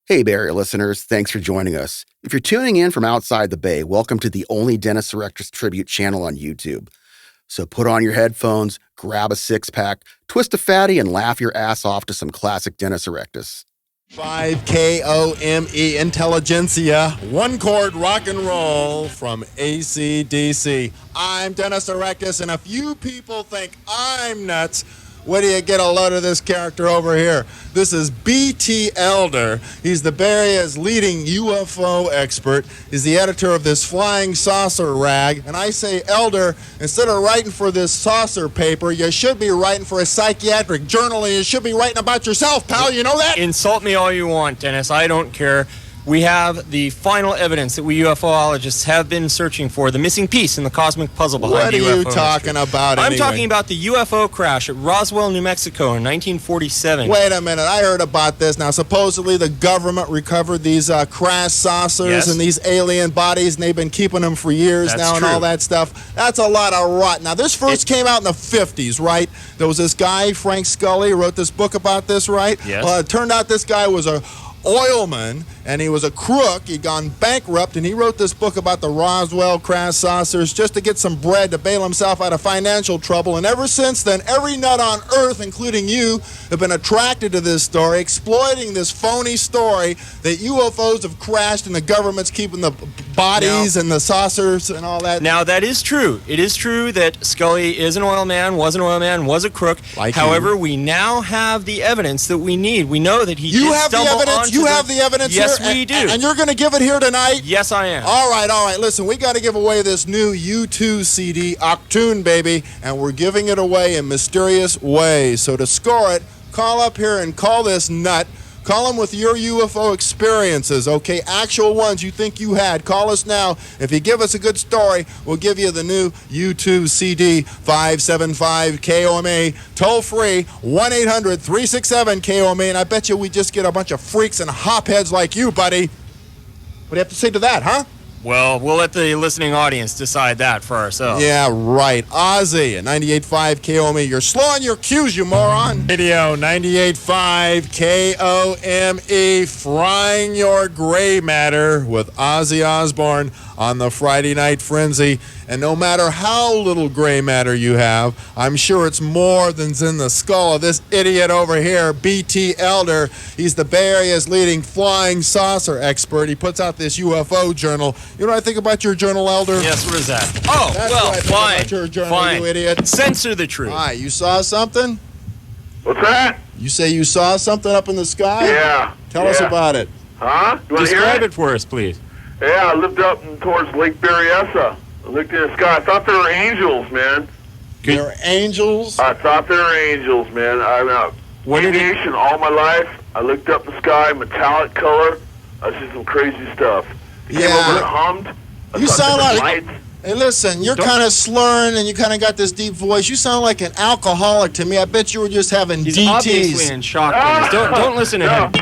Hey, Bay Area listeners, thanks for joining us. If you're tuning in from outside the Bay, welcome to the only Dennis Erectus tribute channel on YouTube. So put on your headphones, grab a six-pack, twist a fatty, and laugh your ass off to some classic Dennis Erectus. 5KOME Intelligentsia, one chord rock and roll from AC/DC. I'm Dennis Erectus, and if you people think I'm nuts, where do you get a load of this character over here? This is B.T. Elder. He's the Bay Area's leading UFO expert. He's the editor of this flying saucer rag. And I say, Elder, instead of writing for this saucer paper, you should be writing for a psychiatric journal, and you should be writing about yourself, pal. You know that? Insult me all you want, Dennis. I don't care. We have the final evidence that we UFOologists have been searching for, the missing piece in the cosmic puzzle behind UFO. What are you talking about anyway? I'm talking about the UFO crash at Roswell, New Mexico in 1947. Wait a minute. I heard about this. Now, supposedly the government recovered these crash saucers and these alien bodies, and they've been keeping them for years now and all that stuff. That's a lot of rot. Now, this first came out in the 50s, right? There was this guy, Frank Scully, wrote this book about this, right? Yes. Well, it turned out this guy was a oilman, and he was a crook. He'd gone bankrupt, and he wrote this book about the Roswell crash saucers just to get some bread to bail himself out of financial trouble. And ever since then, every nut on earth, including you, have been attracted to this story, exploiting this phony story that UFOs have crashed and the government's keeping the bodies and the saucers and all that. Now, that is true. It is true that Scully is an oil man, was a crook. However, we now have the evidence that we need. We know that he did stumble onto You have the evidence Yes, here? we do. And you're going to give it here tonight? Yes, I am. All right. Listen, we got to give away this new U2 CD, Octoon, baby, and we're giving it away in mysterious ways. So to score it, call up here and call this nut. Call him with your UFO experiences, okay? Actual ones you think you had. Call us now. If you give us a good story, we'll give you the new U2 CD, 575-KOMA, toll-free, 1-800-367-KOMA, and I bet you we just get a bunch of freaks and hopheads like you, buddy. What do you have to say to that, huh? Well, we'll let the listening audience decide that for ourselves. Yeah, right. Ozzy at 98.5 KOME. You're slow on your cues, you moron. Radio 98.5 KOME. Frying your gray matter with Ozzy Osbourne on the Friday Night Frenzy. And no matter how little gray matter you have, I'm sure it's more than's in the skull of this idiot over here, B.T. Elder. He's the Bay Area's leading flying saucer expert. He puts out this UFO journal. You know what I think about your journal, Elder? Yes, what is that? Oh, That's well, what I think fine. about your journal, Fine. you idiot. Censor the truth. All right, you saw something? What's that? You say you saw something up in the sky? Yeah. Tell us about it. Huh? You want to hear Describe it? it for us, please. Yeah, I lived up towards Lake Berryessa. I looked in the sky. I thought they were angels, man. They're angels? I thought they were angels, man. I'm aviation all my life. I looked up in the sky, metallic color. I see some crazy stuff. Came over and hummed. You sound like... lights. Hey, listen, you're kind of slurring and you kind of got this deep voice. You sound like an alcoholic to me. I bet you were just having He's DTs. obviously in shock. Dennis. Don't listen to him.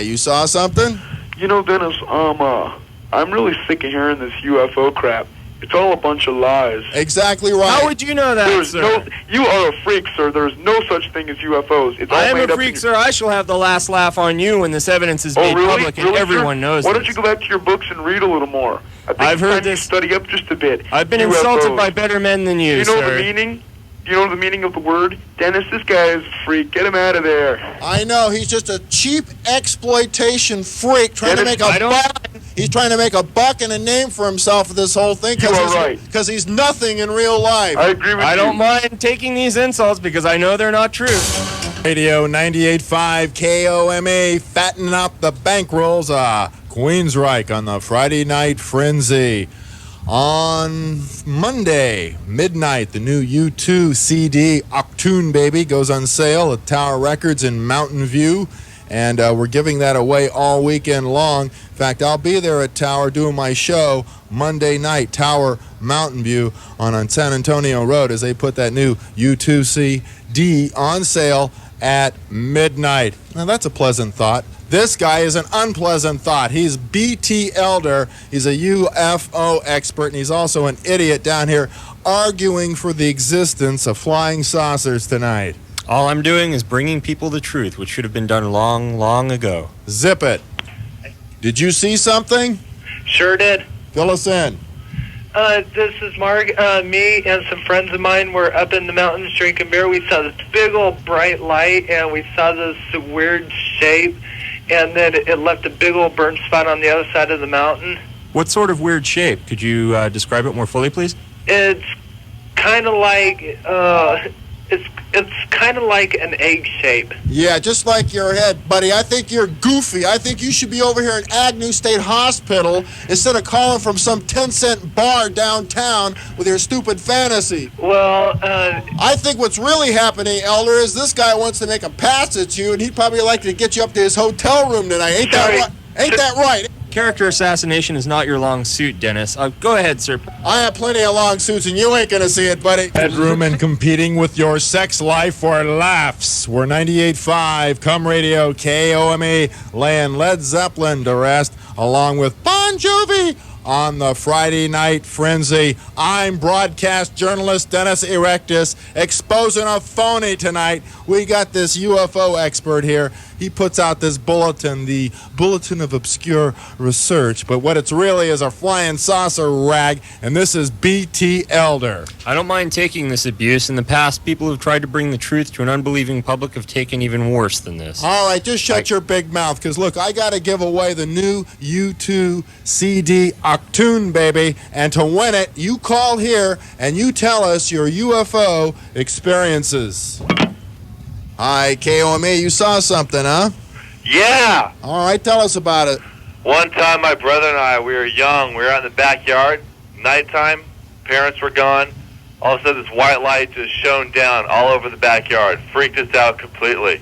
You saw something? You know, Dennis, I'm really sick of hearing this UFO crap. It's all a bunch of lies. Exactly right. How would you know that, sir? You are a freak, sir. There's no such thing as UFOs. It's all I am made a up freak, sir. I shall have the last laugh on you when this evidence is made public and everyone knows Why this. don't you go back to your books and read a little more? I think I've it's heard time you this. study up just a bit. I've been UFOs. insulted by better men than you, Do you know sir. the meaning? Do you know the meaning of the word? Dennis, this guy is a freak. Get him out of there. I know. He's just a cheap exploitation freak trying to Dennis, make a buck. He's trying to make a buck and a name for himself with this whole thing because he's nothing in real life. I agree with you. I don't mind taking these insults because I know they're not true. Radio 98.5 KOMA, fattening up the bankrolls. Queensryche on the Friday Night Frenzy. On Monday, midnight, the new U2 CD, Octoon Baby, goes on sale at Tower Records in Mountain View. And we're giving that away all weekend long. In fact, I'll be there at Tower doing my show Monday night, Tower Mountain View on San Antonio Road, as they put that new U2 CD on sale at midnight. Now, that's a pleasant thought. This guy is an unpleasant thought. He's B.T. Elder. He's a UFO expert, and he's also an idiot down here arguing for the existence of flying saucers tonight. All I'm doing is bringing people the truth, which should have been done long, long ago. Zip it. Did you see something? Sure did. Fill us in. This is Mark. Me and some friends of mine were up in the mountains drinking beer. We saw this big old bright light, and we saw this weird shape, and then it left a big old burn spot on the other side of the mountain. What sort of weird shape? Could you describe it more fully, please? It's kind of like it's kind of like an egg shape. Yeah, just like your head, buddy. I think you're goofy. I think you should be over here at Agnew State Hospital instead of calling from some 10-cent bar downtown with your stupid fantasy. Well, I think what's really happening, Elder, is this guy wants to make a pass at you, and he'd probably like to get you up to his hotel room tonight. Ain't that right? Character assassination is not your long suit, Dennis. Go ahead, sir. I have plenty of long suits, and you ain't gonna see it, buddy. Bedroom and competing with your sex life for laughs. We're 98.5, Cum Radio, KOME, laying Led Zeppelin to rest, along with Bon Jovi on the Friday Night Frenzy. I'm broadcast journalist Dennis Erectus, exposing a phony tonight. We got this UFO expert here. He puts out this bulletin, the Bulletin of Obscure Research, but what it's really is a flying saucer rag, and this is BT Elder. I don't mind taking this abuse. In the past, people who've tried to bring the truth to an unbelieving public have taken even worse than this. All right, just shut your big mouth, because look, I got to give away the new U2 CD Octoon, baby, and to win it, you call here and you tell us your UFO experiences. Hi, KOME, you saw something, huh? Yeah. All right, tell us about it. One time, my brother and I, we were young. We were out in the backyard, nighttime. Parents were gone. All of a sudden, this white light just shone down all over the backyard. Freaked us out completely.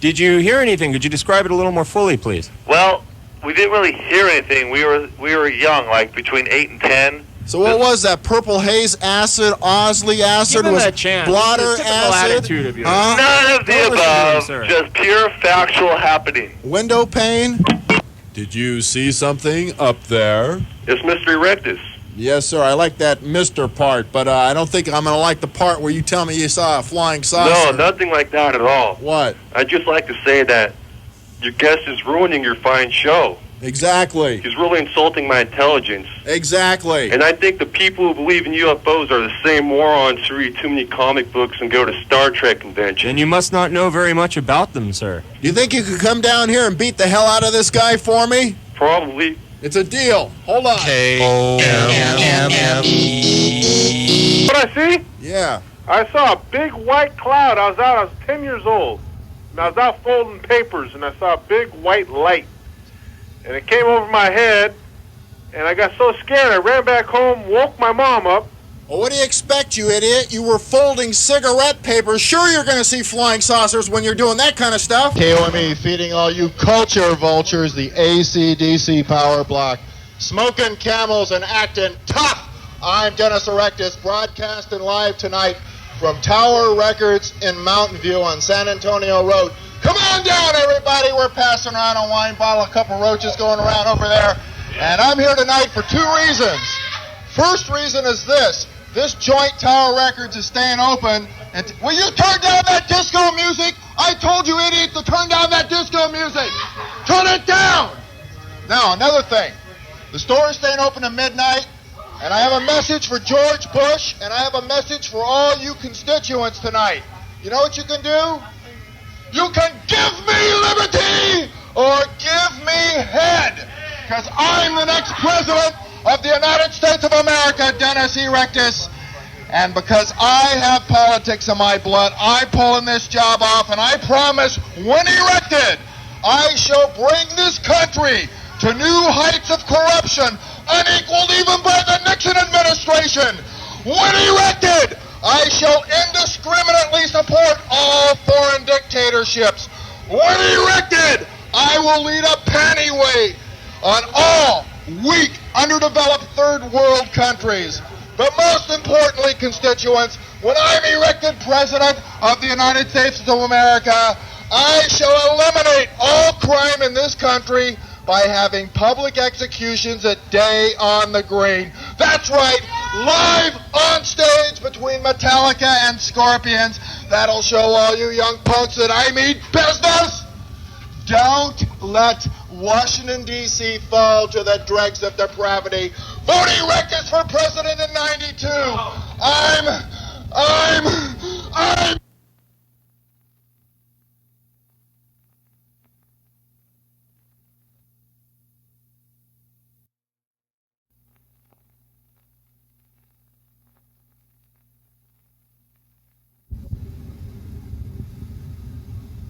Did you hear anything? Could you describe it a little more fully, please? Well, we didn't really hear anything. We were young, like between 8 and 10. So what was that? Purple haze acid, Osley acid, was blotter acid? None of the above. Just pure factual happening. Window pane? Did you see something up there? It's Mr. Erectus. Yes, sir. I like that Mr. part, but I don't think I'm going to like the part where you tell me you saw a flying saucer. No, nothing like that at all. What? I'd just like to say that your guest is ruining your fine show. Exactly. He's really insulting my intelligence. Exactly. And I think the people who believe in UFOs are the same morons who read too many comic books and go to Star Trek conventions. Then you must not know very much about them, sir. Do you think you could come down here and beat the hell out of this guy for me? Probably. It's a deal. Hold on. KOME. What I see? Yeah. I saw a big white cloud. I was 10 years old. And I was out folding papers, and I saw a big white light. And it came over my head, and I got so scared I ran back home, woke my mom up. Well, what do you expect, you idiot? You were folding cigarette papers. Sure you're going to see flying saucers when you're doing that kind of stuff. KOME feeding all you culture vultures the AC/DC power block. Smoking camels and acting tough. I'm Dennis Erectus, broadcasting live tonight from Tower Records in Mountain View on San Antonio Road. Come on down, everybody. We're passing around a wine bottle, a couple roaches going around over there. And I'm here tonight for two reasons. First reason is this. This joint, Tower Records, is staying open. And will you turn down that disco music? I told you, idiot, to turn down that disco music. Turn it down. Now, another thing. The store is staying open at midnight. And I have a message for George Bush. And I have a message for all you constituents tonight. You know what you can do? You can give me liberty or give me head, because I'm the next president of the United States of America, Dennis Erectus, and because I have politics in my blood, I'm pulling this job off, and I promise, when elected, I shall bring this country to new heights of corruption, unequaled even by the Nixon administration. When elected, I shall indiscriminately support all foreign dictatorships. When elected, I will lead a pennyweight on all weak, underdeveloped third world countries. But most importantly, constituents, when I'm elected president of the United States of America, I shall eliminate all crime in this country by having public executions a day on the green. That's right, live on stage between Metallica and Scorpions. That'll show all you young punks that I mean business. Don't let Washington, D.C. fall to the dregs of depravity. Vote Erectus for president in 92. I'm...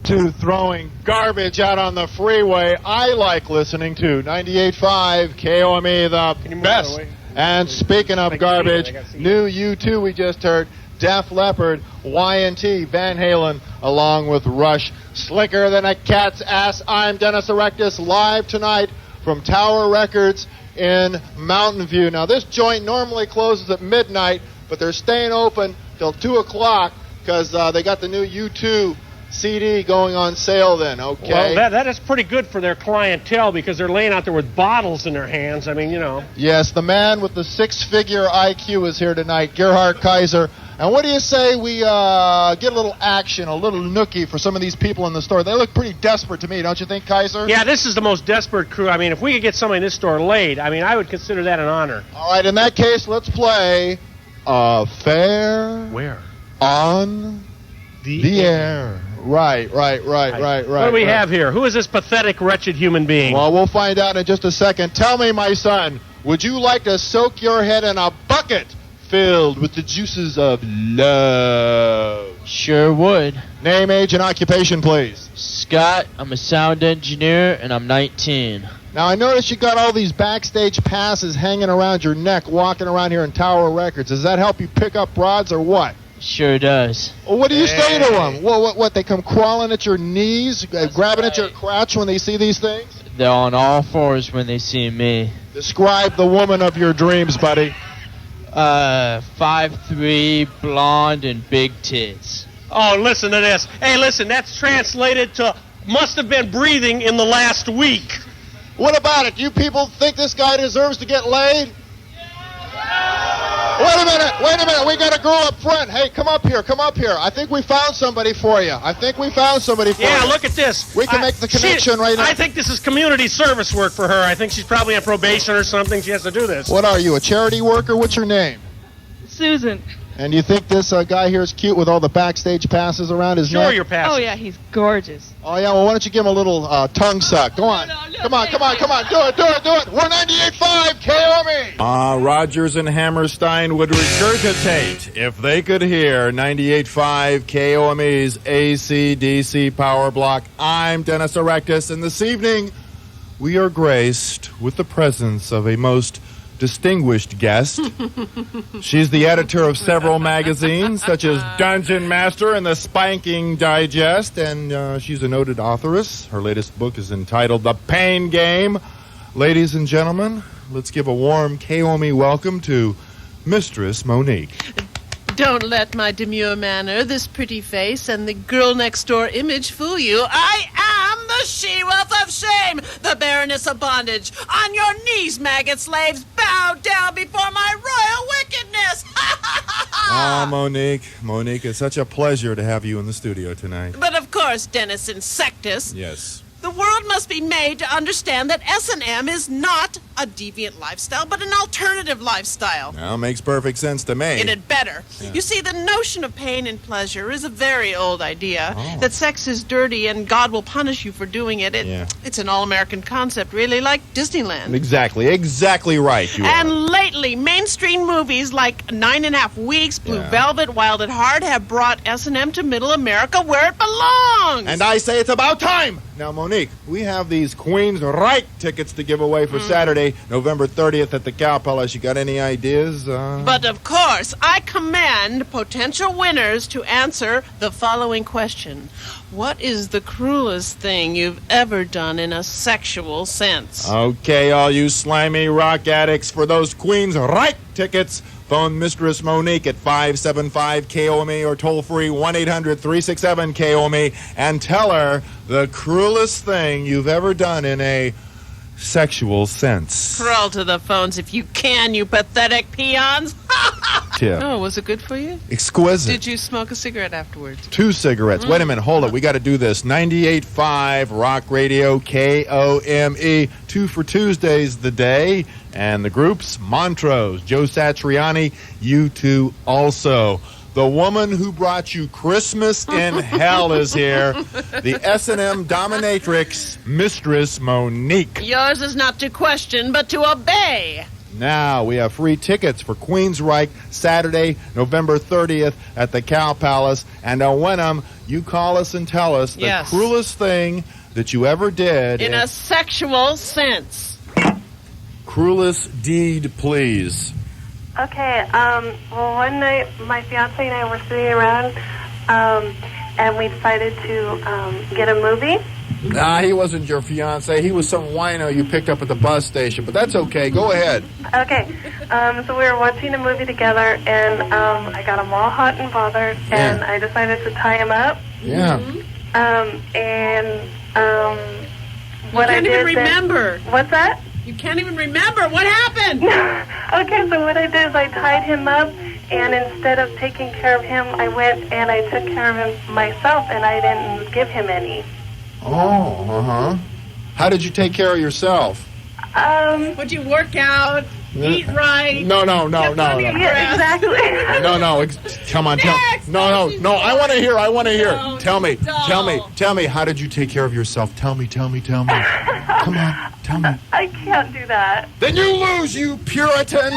To throwing garbage out on the freeway. I like listening to 98.5 KOME, the best. And speaking of garbage, new U2 we just heard, Def Leppard, Y&T, Van Halen, along with Rush. Slicker than a cat's ass. I'm Dennis Erectus, live tonight from Tower Records in Mountain View. Now, this joint normally closes at midnight, but they're staying open till 2 o'clock because they got the new U2 CD going on sale then, okay? Well, that is pretty good for their clientele because they're laying out there with bottles in their hands. I mean, you know. Yes, the man with the six-figure IQ is here tonight, Gerhard Kaiser. And what do you say we get a little action, a little nookie for some of these people in the store? They look pretty desperate to me, don't you think, Kaiser? Yeah, this is the most desperate crew. I mean, if we could get somebody in this store laid, I mean, I would consider that an honor. All right, in that case, let's play Fair Where? on the air. Right. What do we have here? Who is this pathetic, wretched human being? Well, we'll find out in just a second. Tell me, my son, would you like to soak your head in a bucket filled with the juices of love? Sure would. Name, age, and occupation, please. Scott, I'm a sound engineer, and I'm 19. Now, I notice you got all these backstage passes hanging around your neck, walking around here in Tower Records. Does that help you pick up broads or what? Sure does. Well, what do you say to them? What, they come crawling at your knees, grabbing at your crotch when they see these things? They're on all fours when they see me. Describe the woman of your dreams, buddy. 5'3", blonde, and big tits. Oh, listen to this. Hey, listen, that's translated to must have been breathing in the last week. What about it? You people think this guy deserves to get laid? Wait a minute. We got a girl up front. Hey, come up here. I think we found somebody for you. Yeah, look at this. We can make the connection right now. I think this is community service work for her. I think she's probably on probation or something. She has to do this. What are you, a charity worker? What's your name? Susan. And you think this guy here is cute with all the backstage passes around his neck? Sure, you're passing. Oh, yeah, he's gorgeous. Oh, yeah, well, why don't you give him a little tongue suck? Go on. Come on. Do it. We're 98.5 KOME. Rogers and Hammerstein would regurgitate if they could hear 98.5 KOME's AC/DC power block. I'm Dennis Erectus, and this evening we are graced with the presence of a most distinguished guest. She's the editor of several magazines, such as Dungeon Master and the Spanking Digest, and she's a noted authoress. Her latest book is entitled The Pain Game. Ladies and gentlemen, let's give a warm KOME welcome to Mistress Monique. Don't let my demure manner, this pretty face, and the girl next door image fool you. I am the she-wolf of shame, the baroness of bondage. On your knees, maggot slaves, bow down before my royal wickedness. Monique, it's such a pleasure to have you in the studio tonight. But of course, Dennis Erectus. Yes. The world must be made to understand that S&M is not a deviant lifestyle, but an alternative lifestyle. Well, makes perfect sense to me. It had better. Yeah. You see, the notion of pain and pleasure is a very old idea. Oh. That sex is dirty and God will punish you for doing it. It's an all-American concept, really, like Disneyland. Exactly right. Lately, mainstream movies like 9.5 Weeks, Blue Velvet, Wild at Heart have brought S&M to Middle America where it belongs. And I say it's about time. Now, Monique, we have these Queens Reich tickets to give away for Saturday, November 30th at the Cow Palace. You got any ideas? But of course, I command potential winners to answer the following question. What is the cruelest thing you've ever done in a sexual sense? Okay, all you slimy rock addicts, for those Queens Reich tickets, phone Mistress Monique at 575-KOME or toll-free 1-800-367-KOME and tell her the cruelest thing you've ever done in a sexual sense. Crawl to the phones if you can, you pathetic peons. tip. Oh, was it good for you? Exquisite. Did you smoke a cigarette afterwards? 2 cigarettes. Wait a minute. Hold it. We got to do this. 98.5 Rock Radio KOME. 2 for Tuesdays the day. And the groups, Montrose, Joe Satriani, U2 also. The woman who brought you Christmas in Hell is here. The S&M dominatrix, Mistress Monique. Yours is not to question, but to obey. Now, we have free tickets for Queensryche Saturday, November 30th at the Cow Palace. And to win them, you call us and tell us the cruelest thing that you ever did. In a sexual sense. Cruelest deed, please. Okay, well, one night my fiance and I were sitting around, and we decided to get a movie. Nah, he wasn't your fiance. He was some wino you picked up at the bus station, but that's okay. Go ahead. Okay, so we were watching a movie together, and I got him all hot and bothered, and I decided to tie him up. Yeah. What I did even remember. What's that? You can't even remember. What happened? Okay, so what I did is I tied him up, and instead of taking care of him, I went and I took care of him myself, and I didn't give him any. Oh, uh-huh. How did you take care of yourself? Would you work out? Eat right? No. Yeah, exactly. No. Come on, No. I want to hear. Tell me. How did you take care of yourself? Tell me. Come on, tell me. I can't do that. Then you lose, you Puritan.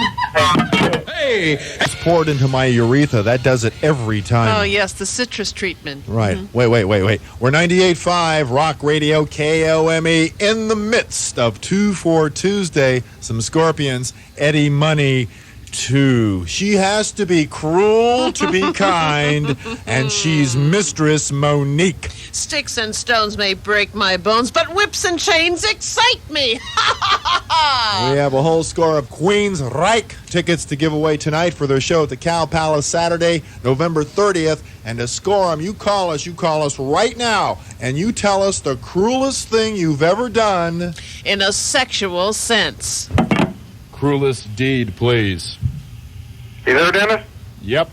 Hey, it's poured into my urethra. That does it every time. Oh, yes, the citrus treatment. Right. Wait. We're 98.5 Rock Radio KOME in the midst of 2 for Tuesday. Some Scorpions. Eddie Money 2. She has to be cruel to be kind, and she's Mistress Monique. Sticks and stones may break my bones, but whips and chains excite me. We have a whole score of Queensryche tickets to give away tonight for their show at the Cow Palace Saturday, November 30th. And to score them, you call us right now, and you tell us the cruelest thing you've ever done. In a sexual sense. Cruelest deed, please. You there, Dennis? Yep.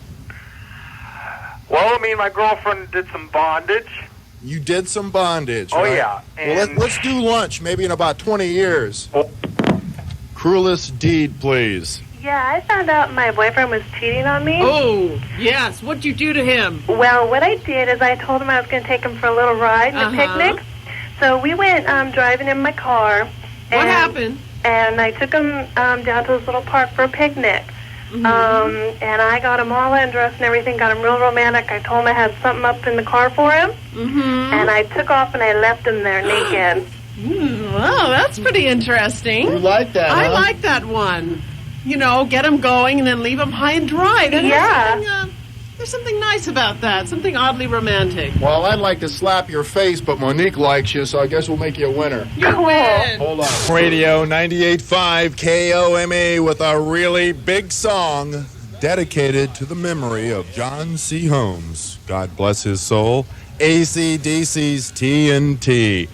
Well, me and my girlfriend did some bondage. You did some bondage, Oh, right? yeah. Well, let's do lunch, maybe in about 20 years. Cruelest deed, please. Yeah, I found out my boyfriend was cheating on me. Oh, yes. What'd you do to him? Well, what I did is I told him I was going to take him for a little ride and a picnic. So we went driving in my car. What happened? And I took him down to this little park for a picnic. And I got him all undressed and everything, got him real romantic. I told him I had something up in the car for him. And I took off and I left him there naked. Wow, that's pretty interesting. You like that, I huh? like that one. You know, get him going and then leave him high and dry. There's something nice about that, something oddly romantic. Well, I'd like to slap your face, but Monique likes you, so I guess we'll make you a winner. You win. Hold on. Radio 98.5 KOME with a really big song dedicated to the memory of John C. Holmes. God bless his soul. AC/DC's TNT.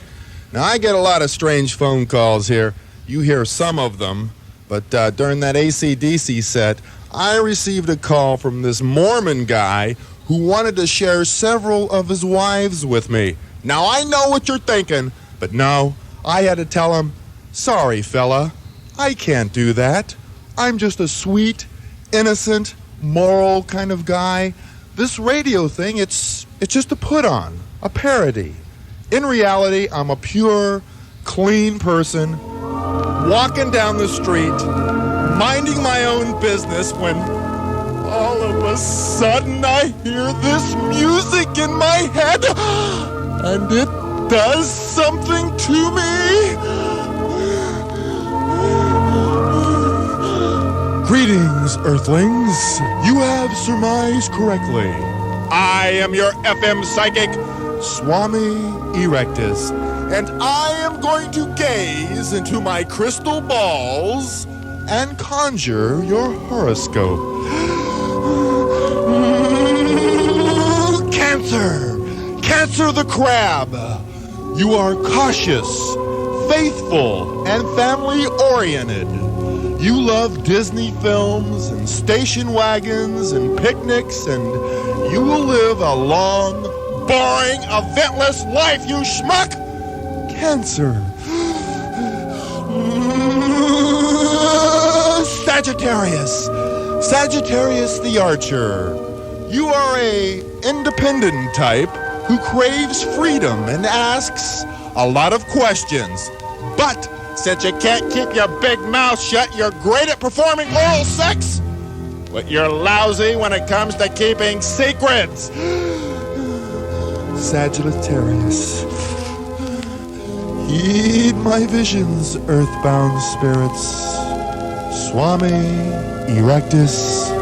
Now, I get a lot of strange phone calls here. You hear some of them, but during that AC/DC set, I received a call from this Mormon guy who wanted to share several of his wives with me. Now, I know what you're thinking, but no, I had to tell him, sorry, fella, I can't do that. I'm just a sweet, innocent, moral kind of guy. This radio thing, it's just a put-on, a parody. In reality, I'm a pure, clean person walking down the street, minding my own business, when all of a sudden I hear this music in my head, and it does something to me. Greetings, Earthlings. You have surmised correctly. I am your FM psychic, Swami Erectus, and I am going to gaze into my crystal balls and conjure your horoscope. Cancer! Cancer the crab! You are cautious, faithful, and family-oriented. You love Disney films and station wagons and picnics, and you will live a long, boring, eventless life, you schmuck! Cancer. Sagittarius the Archer. You are a independent type who craves freedom and asks a lot of questions. But since you can't keep your big mouth shut, you're great at performing oral sex, but you're lousy when it comes to keeping secrets. Sagittarius. Heed my visions, earthbound spirits. Swami Erectus